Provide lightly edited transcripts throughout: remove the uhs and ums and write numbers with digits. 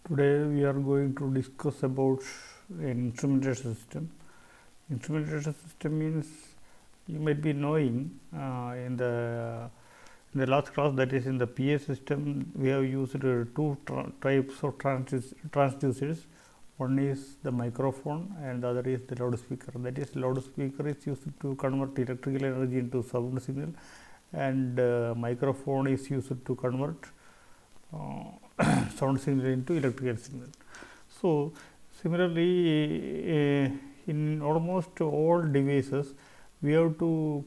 Today we are going to discuss about an instrumentation system. Instrumentation system means you might be knowing in the last class, that is in the PA system, we have used two types of transducers. One is the microphone and the other is the loudspeaker. That is, loudspeaker is used to convert electrical energy into sound signal, and microphone is used to convert sound signal into electrical signal. So, similarly, in almost all devices, we have to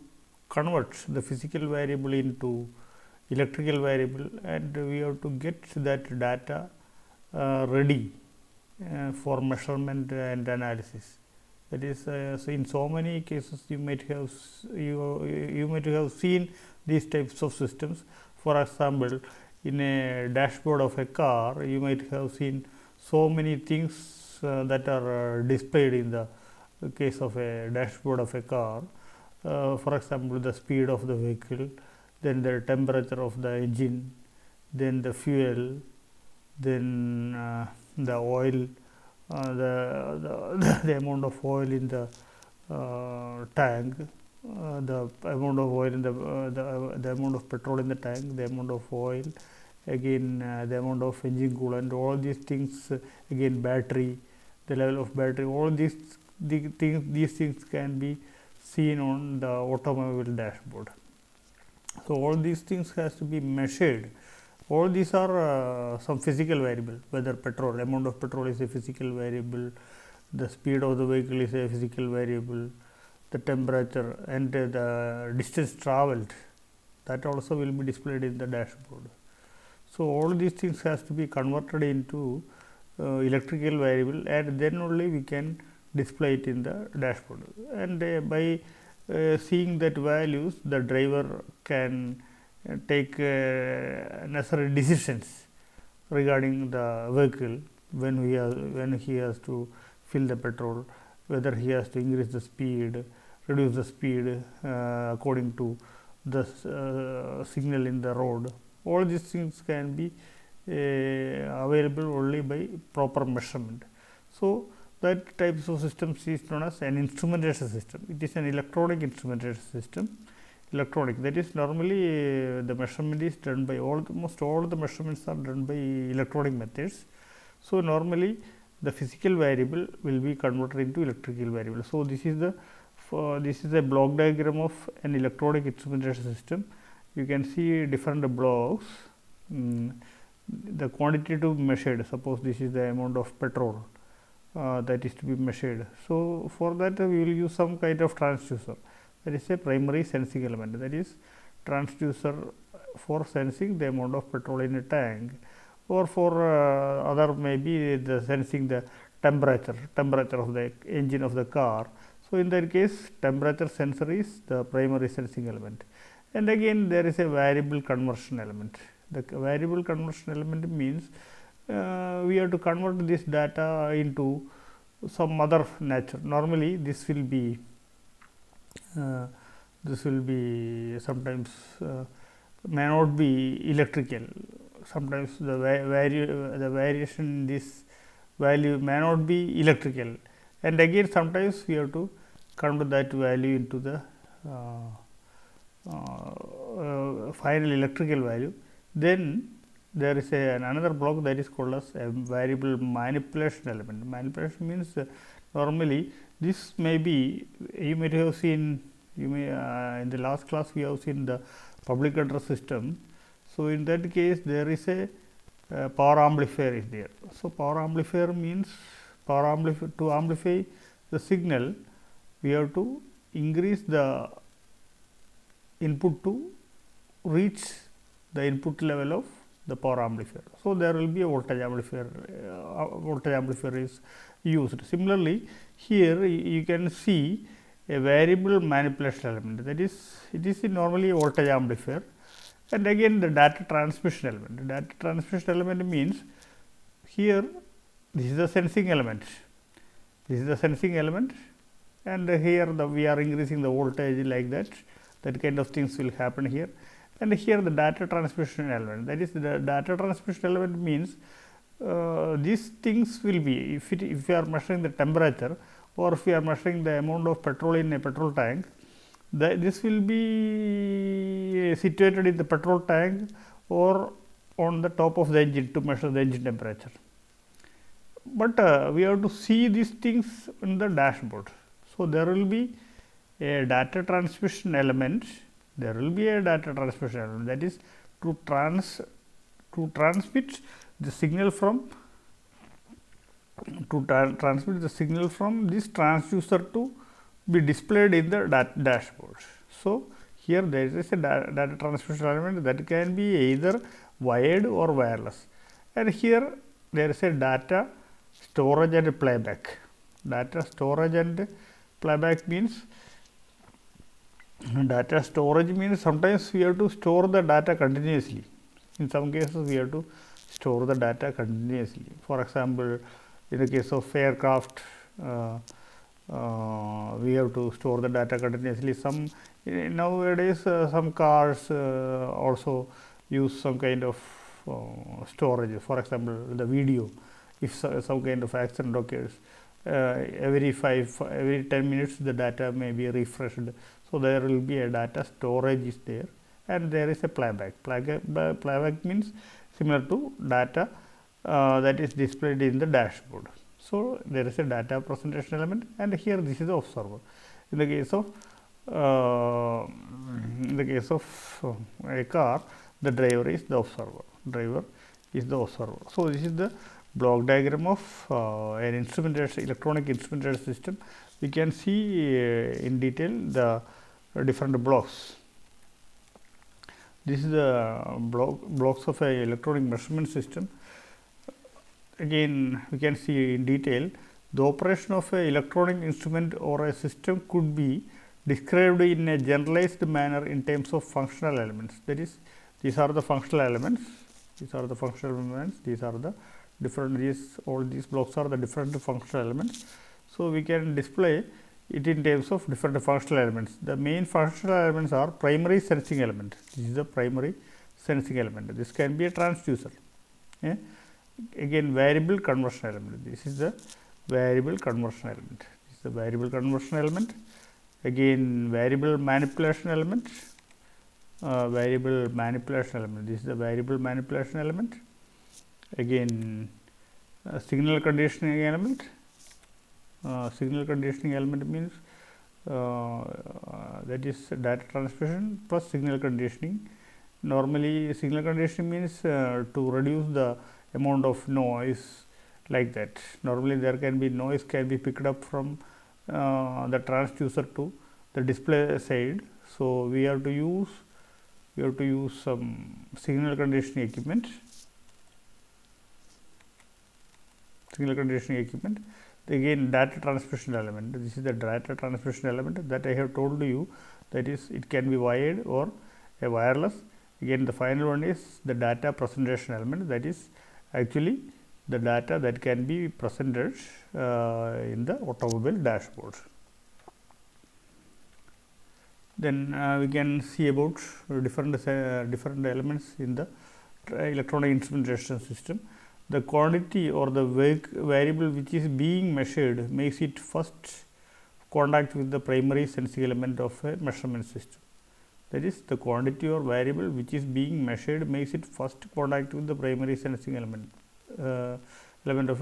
convert the physical variable into electrical variable, and we have to get that data ready for measurement and analysis. That is, so in so many cases you might have seen these types of systems. For example, in a dashboard of a car, you might have seen so many things that are displayed in the case of a dashboard of a car. For example, the speed of the vehicle, then the temperature of the engine, then the fuel, then the oil, the amount of oil in the tank, the amount of oil in the amount of petrol in the tank, the amount of oil, again the amount of engine coolant, all these things, again battery, the level of battery, all these things can be seen on the automobile dashboard. So, all these things has to be measured. All these are some physical variable, whether petrol, amount of petrol is a physical variable, the speed of the vehicle is a physical variable, the temperature and the distance traveled, that also will be displayed in the dashboard. So, all these things has to be converted into electrical variable, and then only we can display it in the dashboard. And by seeing that values, the driver can take necessary decisions regarding the vehicle when he has to fill the petrol, whether he has to increase the speed, reduce the speed according to the signal in the road. All these things can be available only by proper measurement. So, that types of systems is known as an instrumentation system. It is an electronic instrumentation system. Electronic, that is, normally the measurement is done by almost all the measurements are done by electronic methods. So, normally the physical variable will be converted into electrical variable. So, this is a block diagram of an electronic instrumentation system. You can see different blocks. The quantity to be measured, suppose this is the amount of petrol that is to be measured. So, for that we will use some kind of transducer, that is a primary sensing element, that is transducer for sensing the amount of petrol in a tank, or for other maybe the sensing the temperature of the engine of the car. So, in that case temperature sensor is the primary sensing element, and again there is a variable conversion element. The variable conversion element means we have to convert this data into some other nature. Normally this will be sometimes may not be electrical, sometimes the variation in this value may not be electrical, and again sometimes we have to convert that value into the final electrical value. Then there is another block that is called as a variable manipulation element. Manipulation means normally this may be, you may have seen, in the last class we have seen the public address system. So, in that case there is a power amplifier is there. So, power amplifier means to amplify the signal, we have to increase the input to reach the input level of the power amplifier. So, there will be a voltage amplifier. Is used. Similarly, here you can see a variable manipulation element, that is, it is normally a voltage amplifier, and again the data transmission element. The data transmission element means here this is the sensing element, and here we are increasing the voltage like that kind of things will happen here. And here the data transmission element, that is, the data transmission element means these things will be, if we are measuring the temperature, or if we are measuring the amount of petrol in a petrol tank, this will be situated in the petrol tank or on the top of the engine to measure the engine temperature. But we have to see these things in the dashboard. So, there will be a data transmission element, that is to transmit the signal from this transducer to be displayed in the dashboard. So, here there is a data transmission element that can be either wired or wireless, and here there is a data storage and playback. Data storage and playback means, sometimes we have to store the data continuously. In some cases, we have to store the data continuously. For example, in the case of aircraft, we have to store the data continuously. Nowadays, some cars also use some kind of storage. For example, the video, if some kind of accident occurs, every 10 minutes the data may be refreshed. So, there will be a data storage is there, and there is a playback. Playback means similar to data that is displayed in the dashboard. So, there is a data presentation element, and here this is the observer. In the case of a car, the driver is the observer. So, this is the block diagram of an electronic instrumentation system. We can see in detail the different blocks. This is the blocks of a electronic measurement system. Again, we can see in detail the operation of a electronic instrument or a system could be described in a generalized manner in terms of functional elements. That is, these are the functional elements. All these blocks are the different functional elements. So, we can display it in terms of different functional elements. The main functional elements are primary sensing element. This is the primary sensing element. This can be a transducer. Again, variable conversion element. This is the variable conversion element. Again, variable manipulation element. This is the variable manipulation element. Again, signal conditioning element. Signal conditioning element means that is data transmission plus signal conditioning. Normally, signal conditioning means to reduce the amount of noise, like that. Normally, there can be noise can be picked up from the transducer to the display side. So, we have to use some signal conditioning equipment. Again, data transmission element. This is the data transmission element that I have told you, that is, it can be wired or a wireless. Again, the final one is the data presentation element, that is actually the data that can be presented in the automobile dashboard. Then we can see about different elements in the electronic instrumentation system. The quantity or the variable which is being measured makes it first contact with the primary sensing element of a measurement system. That is, the quantity or variable which is being measured makes it first contact with the primary sensing element of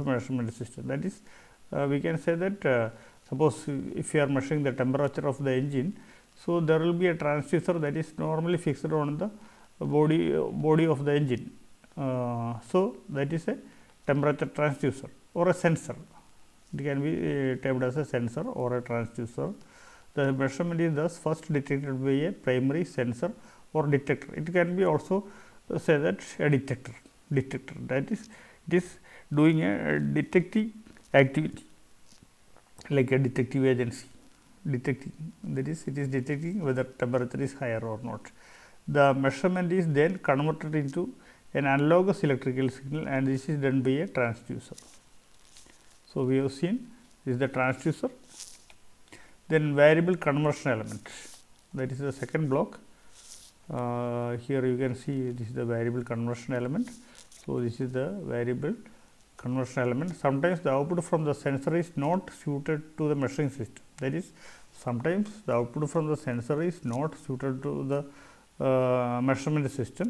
a measurement system. That is, we can say that suppose if you are measuring the temperature of the engine, so there will be a transducer that is normally fixed on the body of the engine. So, that is a temperature transducer or a sensor. It can be termed as a sensor or a transducer. The measurement is thus first detected by a primary sensor or detector. It can be also say that a detector. That is, it is doing a detecting activity, like a detective agency. That is, it is detecting whether temperature is higher or not. The measurement is then converted into an analogous electrical signal, and this is done by a transducer. So, we have seen this is the transducer. Then variable conversion element, that is the second block. Here you can see this is the variable conversion element. So, this is the variable conversion element. Sometimes the output from the sensor is not suited to the measuring system. That is, sometimes the output from the sensor is not suited to the measurement system.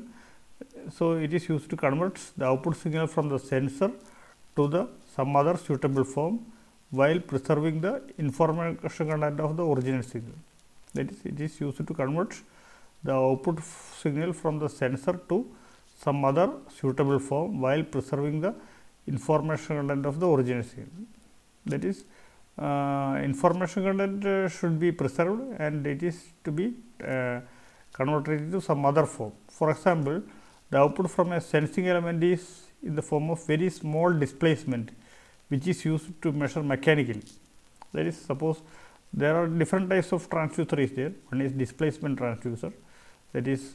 So, it is used to convert the output signal from the sensor to the some other suitable form while preserving the information content of the original signal. That is, it is used to convert the output signal from the sensor to some other suitable form while preserving the information content of the original signal. That is, information content should be preserved and it is to be converted into some other form. For example, the output from a sensing element is in the form of very small displacement, which is used to measure mechanically. That is, suppose there are different types of transducer is there. One is displacement transducer. That is,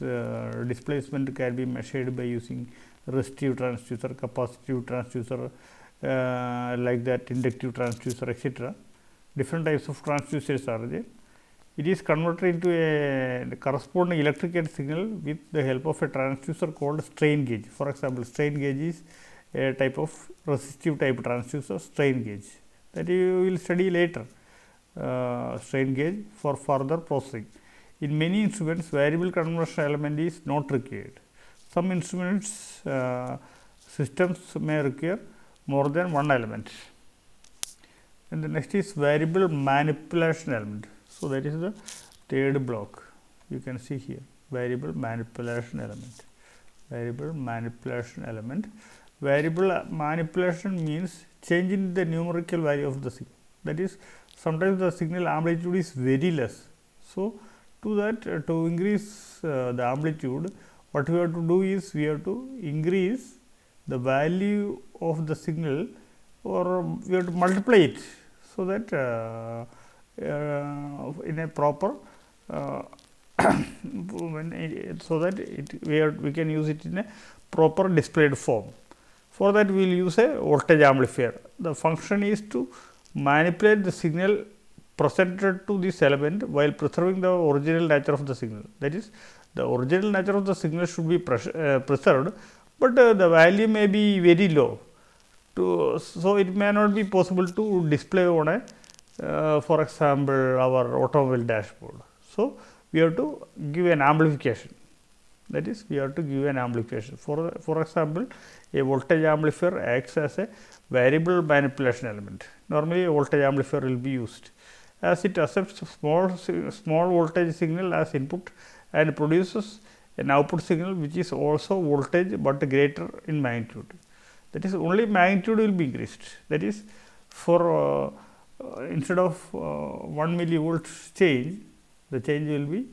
displacement can be measured by using resistive transducer, capacitive transducer, like that, inductive transducer, etc. Different types of transducers are there. It is converted into a corresponding electrical signal with the help of a transducer called strain gauge. For example, strain gauge is a type of resistive type transducer, strain gauge, that you will study later. Strain gauge for further processing. In many instruments, variable conversion element is not required. Some instruments systems may require more than one element. And the next is variable manipulation element. So, that is the third block. You can see here, variable manipulation element. Variable manipulation element. Variable manipulation means changing the numerical value of the signal. That is, sometimes the signal amplitude is very less. So, to that, to increase the amplitude, what we have to do is we have to increase the value of the signal, or we have to multiply it. So, that in a proper so that we can use it in a proper displayed form. For that, we will use a voltage amplifier. The function is to manipulate the signal presented to this element while preserving the original nature of the signal. That is, the original nature of the signal should be preserved, but the value may be very low. So, it may not be possible to display on a for example, our automobile dashboard. So, we have to give an amplification. That is, we have to give an amplification. For example, a voltage amplifier acts as a variable manipulation element. Normally, a voltage amplifier will be used, as it accepts small voltage signal as input and produces an output signal which is also voltage, but greater in magnitude. That is, only magnitude will be increased. That is, for instead of 1 millivolt change, the change will be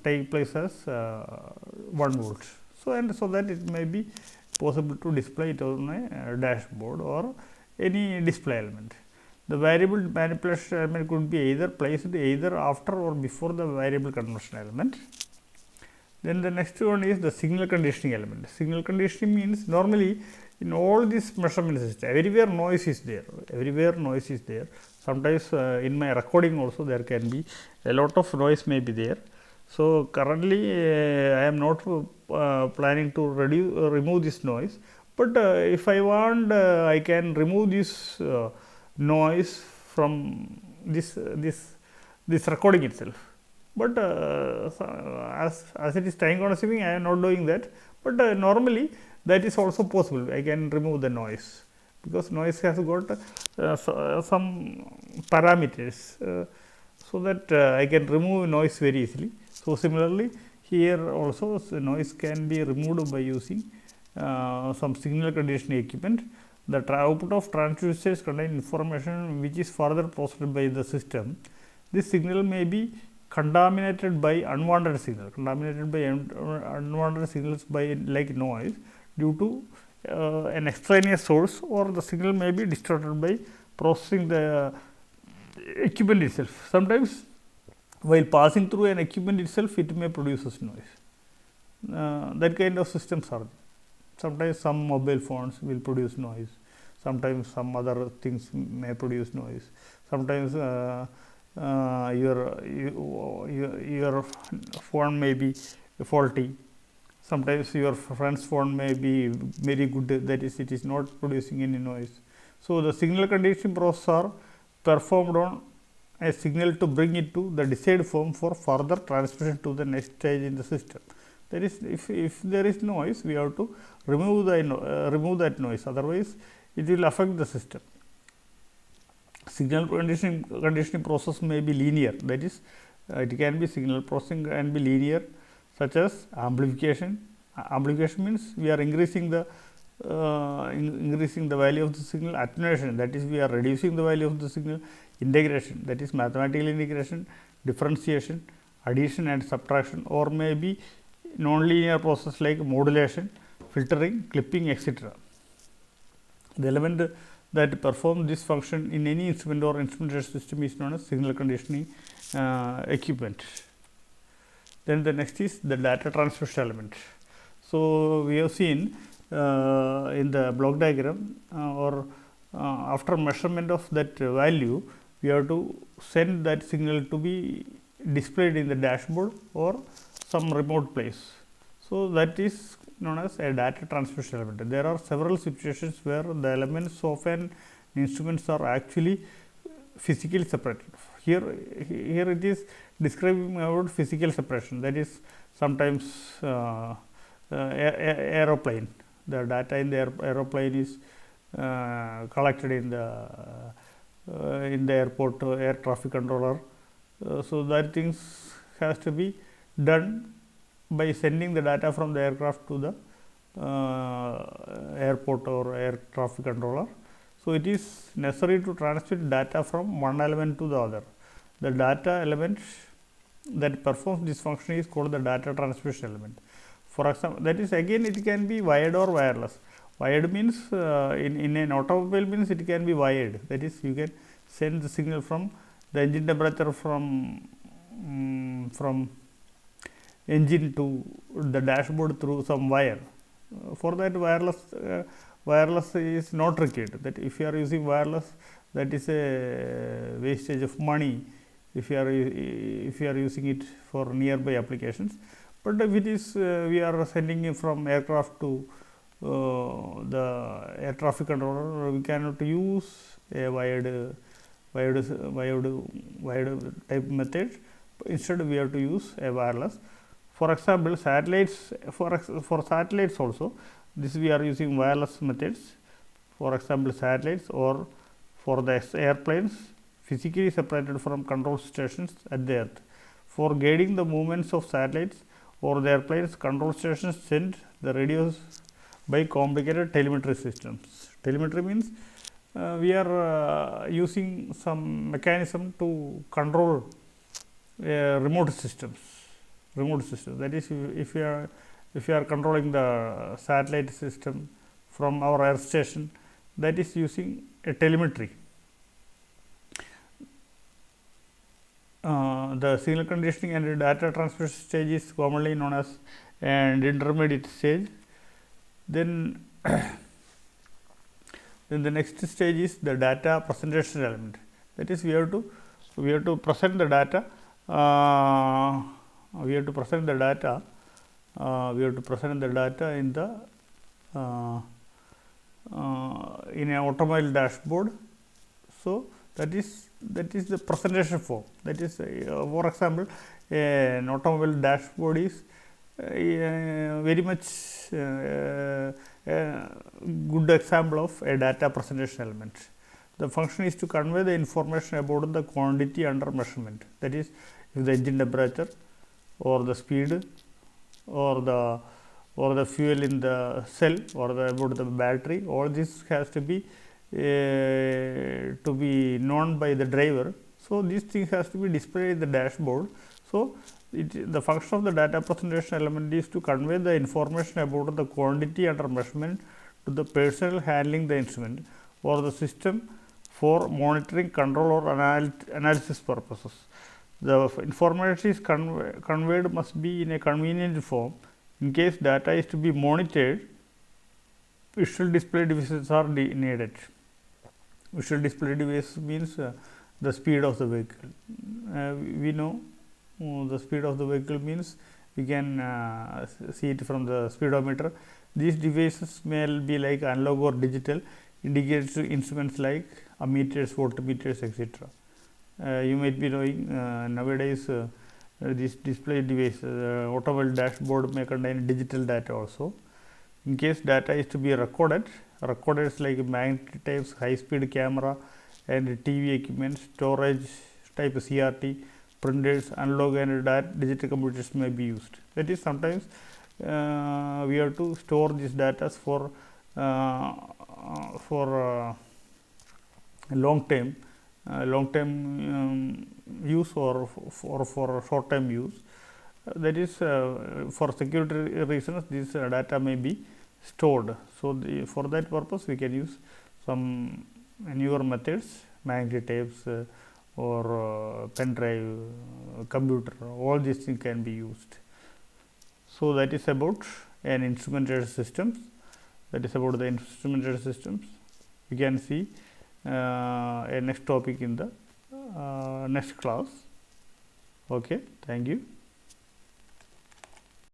take place as 1 volt. So, and so that it may be possible to display it on a dashboard or any display element. The variable manipulation element could be either placed either after or before the variable conversion element. Then the next one is the signal conditioning element. Signal conditioning means normally in all these measurement systems, everywhere noise is there, Sometimes in my recording also there can be a lot of noise may be there. So, currently I am not planning to remove this noise, but if I want I can remove this noise from this recording itself. But as it is time consuming, I am not doing that, but normally that is also possible. I can remove the noise, because noise has got some parameters, so that I can remove noise very easily. So, similarly, here also noise can be removed by using some signal conditioning equipment. The output of transducers contain information which is further processed by the system. This signal may be contaminated by unwanted signals, by like noise due to an extraneous source, or the signal may be distorted by processing the equipment itself. Sometimes while passing through an equipment itself, it may produce noise. That kind of systems are there. Sometimes some mobile phones will produce noise, sometimes some other things may produce noise, sometimes your phone may be faulty, sometimes your friend's phone may be very good, that is, it is not producing any noise. So, the signal conditioning process are performed on a signal to bring it to the desired form for further transmission to the next stage in the system. That is, if there is noise, we have to remove that noise, otherwise it will affect the system. Signal conditioning process may be linear, that is, it can be signal processing can be linear, such as amplification. Amplification means we are increasing the value of the signal. Attenuation, that is, we are reducing the value of the signal. Integration, that is mathematical integration. Differentiation, addition and subtraction, or may be non-linear process like modulation, filtering, clipping, etc. The element that performs this function in any instrument or instrumentation system is known as signal conditioning equipment. Then the next is the data transmission element. So, we have seen in the block diagram after measurement of that value, we have to send that signal to be displayed in the dashboard or some remote place. So, that is known as a data transmission element. There are several situations where the elements of an instruments are actually physically separated. Here it is describing about physical separation, that is sometimes aeroplane. The data in the aeroplane is collected in the airport air traffic controller. So, that things has to be done by sending the data from the aircraft to the airport or air traffic controller. So, it is necessary to transmit data from one element to the other. The data element that performs this function is called the data transmission element. For example, that is, again it can be wired or wireless. Wired means in an automobile means it can be wired, that is, you can send the signal from the engine temperature from engine to the dashboard through some wire. For that, wireless is not required. That if you are using wireless, that is a wastage of money if you are using it for nearby applications. But if it is we are sending it from aircraft to the air traffic controller, we cannot use a wired type method. Instead, we have to use a wireless. For example, satellites, for satellites also, this we are using wireless methods. For example, satellites, or for the airplanes physically separated from control stations at the earth. For guiding the movements of satellites or the airplanes, control stations send the radios by complicated telemetry systems. Telemetry means we are using some mechanism to control remote systems. That is, if you are controlling the satellite system from our earth station, that is using a telemetry. The signal conditioning and data transmission stage is commonly known as an intermediate stage. Then the next stage is the data presentation element. That is, we have to present the data. We have to present the data in the in an automobile dashboard. So, that is the presentation form. That is, for example, an automobile dashboard is very much good example of a data presentation element. The function is to convey the information about the quantity under measurement. That is, if the engine temperature, or the speed, or the fuel in the cell, or about the battery, all this has to be known by the driver. So, this thing has to be displayed in the dashboard. So, the function of the data presentation element is to convey the information about the quantity under measurement to the personnel handling the instrument or the system for monitoring, control, or analysis purposes. The information is conveyed must be in a convenient form. In case data is to be monitored, visual display devices are needed. Visual display device means the speed of the vehicle. We know the speed of the vehicle means we can see it from the speedometer. These devices may be like analog or digital, indicates instruments like ammeters, voltmeters, etc. You might be knowing nowadays this display device, automobile dashboard may contain digital data also. In case data is to be recorded, recorders like magnetic tapes, high speed camera and TV equipment, storage type CRT, printers, analog and digital computers may be used. That is, sometimes we have to store these data for long time use or for short time use. That is, for security reasons, this data may be stored. So, for that purpose we can use some newer methods, magnetic tapes or pen drive, computer, all these things can be used. So, that is about an instrumentation systems. That is about the instrumentation systems. We can see a next topic in the next class. Okay, thank you.